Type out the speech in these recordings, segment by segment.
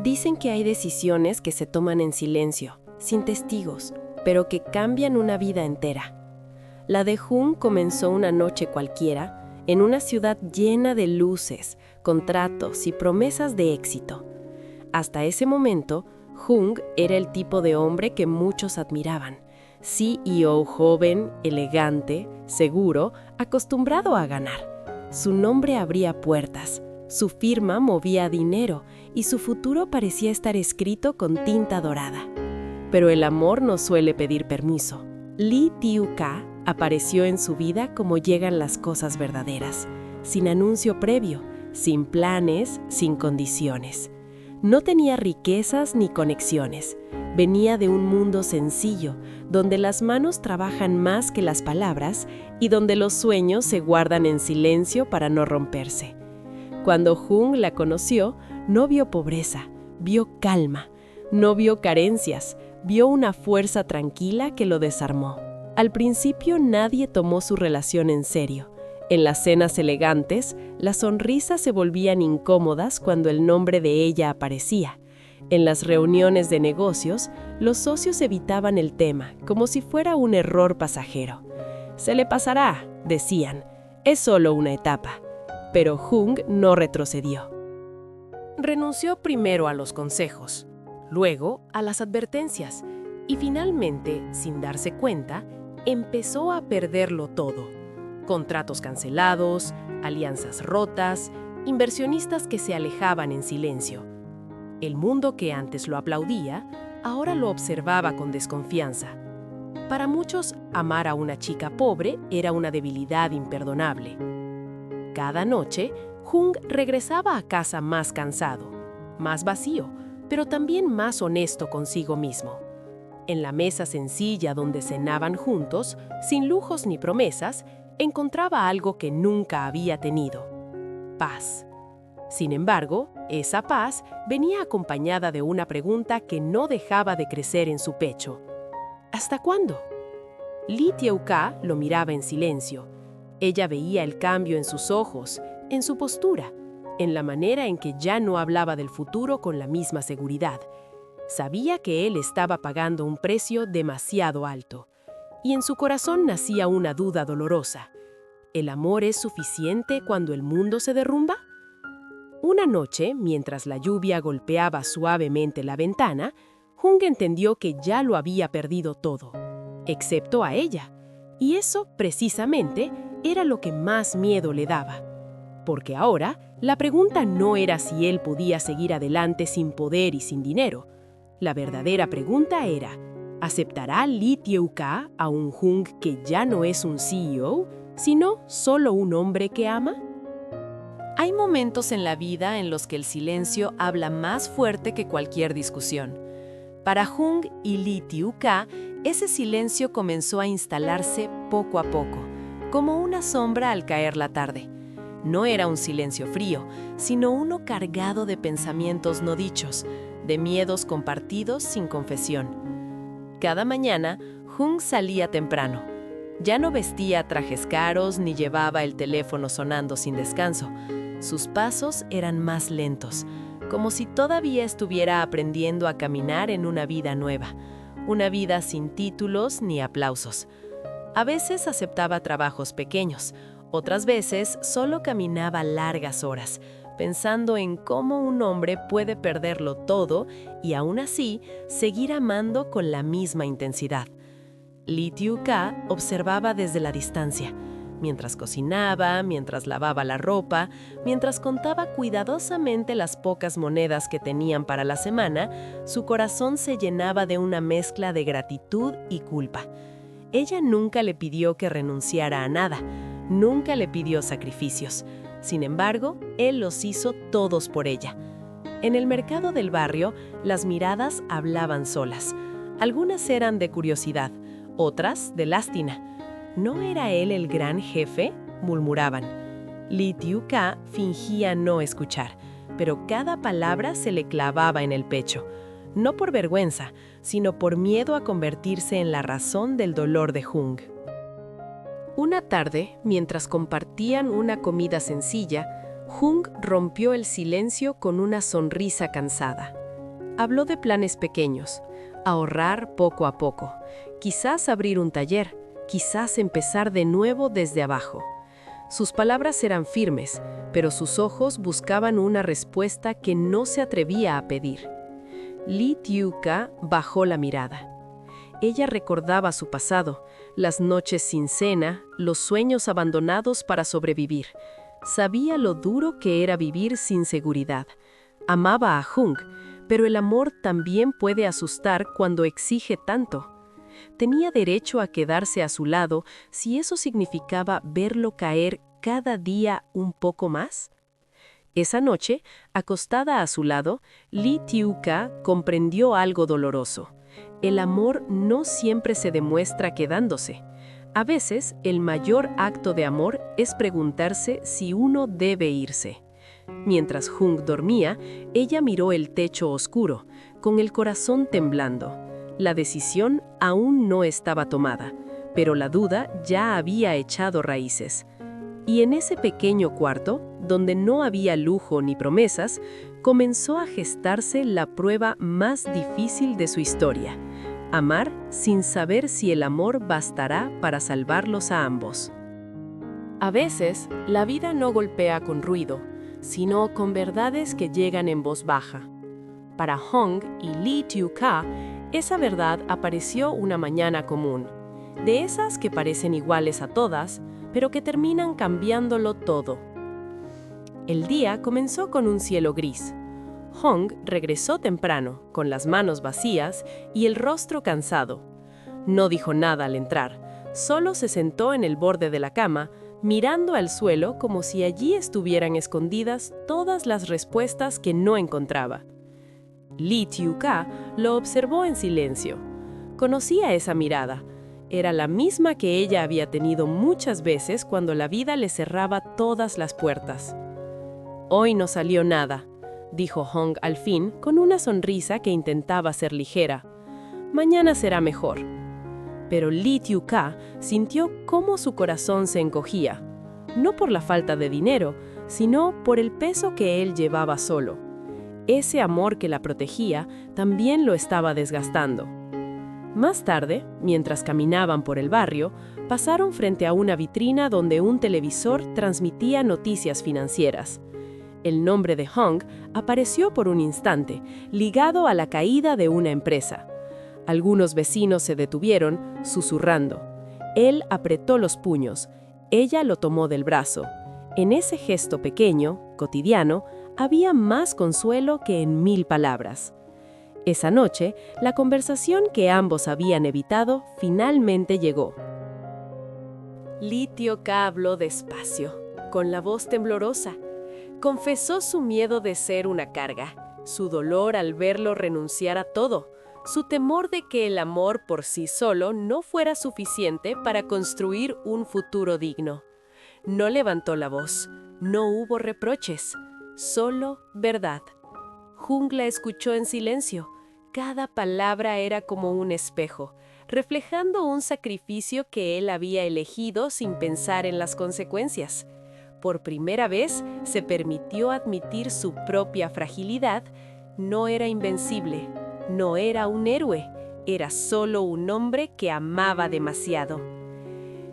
Dicen que hay decisiones que se toman en silencio, sin testigos, pero que cambian una vida entera. La de Jung comenzó una noche cualquiera, en una ciudad llena de luces, contratos y promesas de éxito. Hasta ese momento, Jung era el tipo de hombre que muchos admiraban. CEO joven, elegante, seguro, acostumbrado a ganar. Su nombre abría puertas, su firma movía dinero y su futuro parecía estar escrito con tinta dorada. Pero el amor no suele pedir permiso. Lee Tiu-ka apareció en su vida como llegan las cosas verdaderas, sin anuncio previo, sin planes, sin condiciones. No tenía riquezas ni conexiones. Venía de un mundo sencillo, donde las manos trabajan más que las palabras y donde los sueños se guardan en silencio para no romperse. Cuando Jung la conoció, no vio pobreza, vio calma, no vio carencias, vio una fuerza tranquila que lo desarmó. Al principio nadie tomó su relación en serio. En las cenas elegantes, las sonrisas se volvían incómodas cuando el nombre de ella aparecía. En las reuniones de negocios, los socios evitaban el tema, como si fuera un error pasajero. «Se le pasará», decían, «es solo una etapa». Pero Jung no retrocedió. Renunció primero a los consejos, luego a las advertencias, y finalmente, sin darse cuenta, empezó a perderlo todo. Contratos cancelados, alianzas rotas, inversionistas que se alejaban en silencio. El mundo que antes lo aplaudía, ahora lo observaba con desconfianza. Para muchos, amar a una chica pobre era una debilidad imperdonable. Cada noche, Jung regresaba a casa más cansado, más vacío, pero también más honesto consigo mismo. En la mesa sencilla donde cenaban juntos, sin lujos ni promesas, encontraba algo que nunca había tenido: paz. Sin embargo, esa paz venía acompañada de una pregunta que no dejaba de crecer en su pecho. ¿Hasta cuándo? Lee Tiu-ka lo miraba en silencio. Ella veía el cambio en sus ojos, en su postura, en la manera en que ya no hablaba del futuro con la misma seguridad. Sabía que él estaba pagando un precio demasiado alto. Y en su corazón nacía una duda dolorosa. ¿El amor es suficiente cuando el mundo se derrumba? Una noche, mientras la lluvia golpeaba suavemente la ventana, Jung entendió que ya lo había perdido todo, excepto a ella. Y eso, precisamente, era lo que más miedo le daba. Porque ahora, la pregunta no era si él podía seguir adelante sin poder y sin dinero. La verdadera pregunta era: ¿aceptará Lee Tiu-ka a un Jung que ya no es un CEO, sino solo un hombre que ama? Hay momentos en la vida en los que el silencio habla más fuerte que cualquier discusión. Para Jung y Lee Tiu-ka, ese silencio comenzó a instalarse poco a poco, como una sombra al caer la tarde. No era un silencio frío, sino uno cargado de pensamientos no dichos, de miedos compartidos sin confesión. Cada mañana, Jung salía temprano. Ya no vestía trajes caros ni llevaba el teléfono sonando sin descanso. Sus pasos eran más lentos, como si todavía estuviera aprendiendo a caminar en una vida nueva, una vida sin títulos ni aplausos. A veces aceptaba trabajos pequeños, otras veces solo caminaba largas horas, pensando en cómo un hombre puede perderlo todo y aún así seguir amando con la misma intensidad. Lee Tiu-ka observaba desde la distancia, mientras cocinaba, mientras lavaba la ropa, mientras contaba cuidadosamente las pocas monedas que tenían para la semana. Su corazón se llenaba de una mezcla de gratitud y culpa. Ella nunca le pidió que renunciara a nada, nunca le pidió sacrificios. Sin embargo, él los hizo todos por ella. En el mercado del barrio, las miradas hablaban solas. Algunas eran de curiosidad, otras de lástima. ¿No era él el gran jefe?, murmuraban. Lee Tiu-ka fingía no escuchar, pero cada palabra se le clavaba en el pecho. No por vergüenza, sino por miedo a convertirse en la razón del dolor de Jung. Una tarde, mientras compartían una comida sencilla, Jung rompió el silencio con una sonrisa cansada. Habló de planes pequeños, ahorrar poco a poco, quizás abrir un taller, quizás empezar de nuevo desde abajo. Sus palabras eran firmes, pero sus ojos buscaban una respuesta que no se atrevía a pedir. Lee Tyu-ka bajó la mirada. Ella recordaba su pasado, las noches sin cena, los sueños abandonados para sobrevivir. Sabía lo duro que era vivir sin seguridad. Amaba a Jung, pero el amor también puede asustar cuando exige tanto. Tenía derecho a quedarse a su lado si eso significaba verlo caer cada día un poco más. Esa noche, acostada a su lado, Lee Tyu-ka comprendió algo doloroso. El amor no siempre se demuestra quedándose. A veces, el mayor acto de amor es preguntarse si uno debe irse. Mientras Jung dormía, ella miró el techo oscuro, con el corazón temblando. La decisión aún no estaba tomada, pero la duda ya había echado raíces. Y en ese pequeño cuarto, donde no había lujo ni promesas, comenzó a gestarse la prueba más difícil de su historia: amar sin saber si el amor bastará para salvarlos a ambos. A veces, la vida no golpea con ruido, sino con verdades que llegan en voz baja. Para Hong y Lee Tyu-ka, esa verdad apareció una mañana común, de esas que parecen iguales a todas, pero que terminan cambiándolo todo. El día comenzó con un cielo gris. Hong regresó temprano, con las manos vacías y el rostro cansado. No dijo nada al entrar, solo se sentó en el borde de la cama, mirando al suelo como si allí estuvieran escondidas todas las respuestas que no encontraba. Lee Tyu-ka lo observó en silencio. Conocía esa mirada. Era la misma que ella había tenido muchas veces cuando la vida le cerraba todas las puertas. «Hoy no salió nada», dijo Hong al fin, con una sonrisa que intentaba ser ligera. «Mañana será mejor». Pero Lee Tyu-ka sintió cómo su corazón se encogía, no por la falta de dinero, sino por el peso que él llevaba solo. Ese amor que la protegía también lo estaba desgastando. Más tarde, mientras caminaban por el barrio, pasaron frente a una vitrina donde un televisor transmitía noticias financieras. El nombre de Hong apareció por un instante, ligado a la caída de una empresa. Algunos vecinos se detuvieron, susurrando. Él apretó los puños. Ella lo tomó del brazo. En ese gesto pequeño, cotidiano, había más consuelo que en 1000 palabras. Esa noche, la conversación que ambos habían evitado finalmente llegó. Lee Tyu-ka habló despacio, con la voz temblorosa. Confesó su miedo de ser una carga, su dolor al verlo renunciar a todo, su temor de que el amor por sí solo no fuera suficiente para construir un futuro digno. No levantó la voz, no hubo reproches, solo verdad. Jung la escuchó en silencio. Cada palabra era como un espejo, reflejando un sacrificio que él había elegido sin pensar en las consecuencias. Por primera vez se permitió admitir su propia fragilidad. No era invencible, no era un héroe, era solo un hombre que amaba demasiado.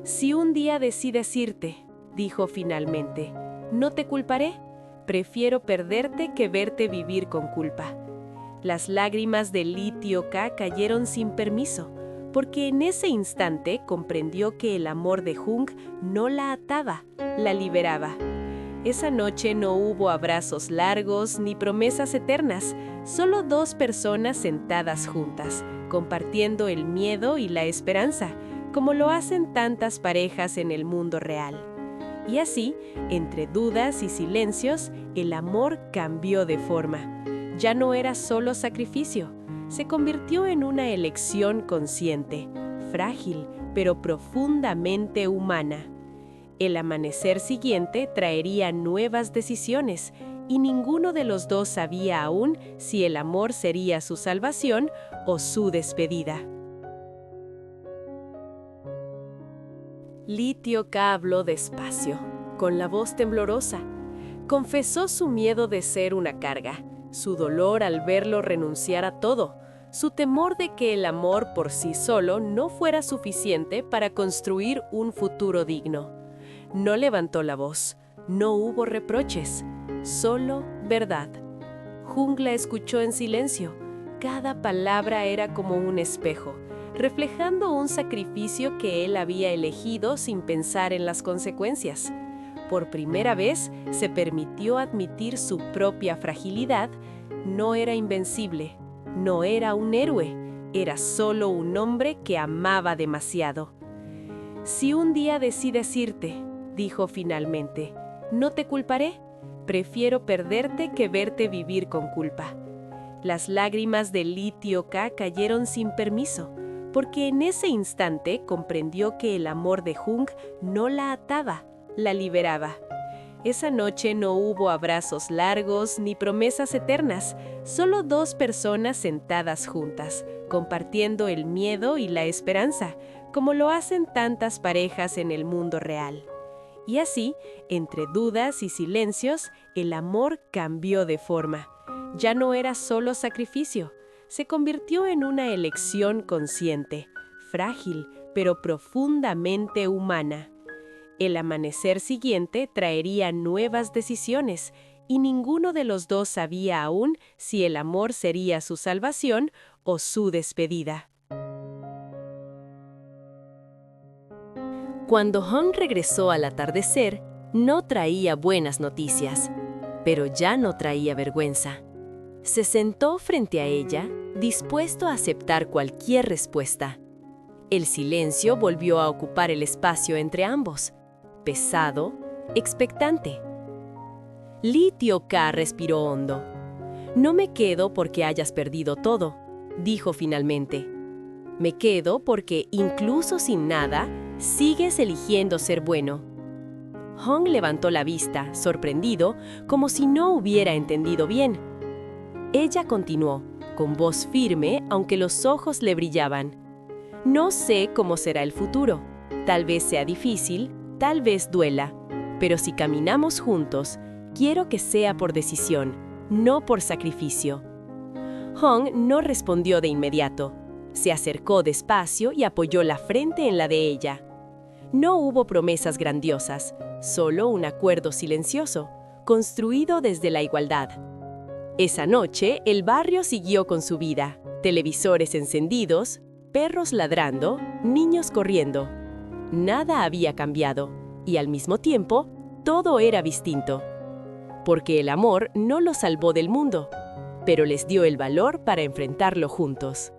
«Si un día decides irte», dijo finalmente, «no te culparé. Prefiero perderte que verte vivir con culpa». Las lágrimas de Lee Tyu-ka cayeron sin permiso, porque en ese instante comprendió que el amor de Jung no la ataba, la liberaba. Esa noche no hubo abrazos largos ni promesas eternas, solo dos personas sentadas juntas, compartiendo el miedo y la esperanza, como lo hacen tantas parejas en el mundo real. Y así, entre dudas y silencios, el amor cambió de forma. Ya no era solo sacrificio, se convirtió en una elección consciente, frágil, pero profundamente humana. El amanecer siguiente traería nuevas decisiones, y ninguno de los dos sabía aún si el amor sería su salvación o su despedida. Lee Tyu-ka habló despacio, con la voz temblorosa. Confesó su miedo de ser una carga, su dolor al verlo renunciar a todo, su temor de que el amor por sí solo no fuera suficiente para construir un futuro digno. No levantó la voz, no hubo reproches, solo verdad. Jung la escuchó en silencio. Cada palabra era como un espejo, reflejando un sacrificio que él había elegido sin pensar en las consecuencias. Por primera vez se permitió admitir su propia fragilidad. No era invencible, no era un héroe, era solo un hombre que amaba demasiado. Si un día decides irte, dijo finalmente, no te culparé. Prefiero perderte que verte vivir con culpa. Las lágrimas de Lee Tio-ka cayeron sin permiso, porque en ese instante comprendió que el amor de Jung no la ataba, la liberaba. Esa noche no hubo abrazos largos ni promesas eternas, solo dos personas sentadas juntas, compartiendo el miedo y la esperanza, como lo hacen tantas parejas en el mundo real. Y así, entre dudas y silencios, el amor cambió de forma. Ya no era solo sacrificio, se convirtió en una elección consciente, frágil, pero profundamente humana. El amanecer siguiente traería nuevas decisiones, y ninguno de los dos sabía aún si el amor sería su salvación o su despedida. Cuando Hong regresó al atardecer, no traía buenas noticias, pero ya no traía vergüenza. Se sentó frente a ella, dispuesto a aceptar cualquier respuesta. El silencio volvió a ocupar el espacio entre ambos, pesado, expectante. Lee Tio-ka respiró hondo. No me quedo porque hayas perdido todo, dijo finalmente. Me quedo porque, incluso sin nada, sigues eligiendo ser bueno. Hong levantó la vista, sorprendido, como si no hubiera entendido bien. Ella continuó, con voz firme, aunque los ojos le brillaban. No sé cómo será el futuro. Tal vez sea difícil, tal vez duela. Pero si caminamos juntos, quiero que sea por decisión, no por sacrificio. Hong no respondió de inmediato. Se acercó despacio y apoyó la frente en la de ella. No hubo promesas grandiosas, solo un acuerdo silencioso, construido desde la igualdad. Esa noche, el barrio siguió con su vida, televisores encendidos, perros ladrando, niños corriendo. Nada había cambiado, y al mismo tiempo, todo era distinto. Porque el amor no los salvó del mundo, pero les dio el valor para enfrentarlo juntos.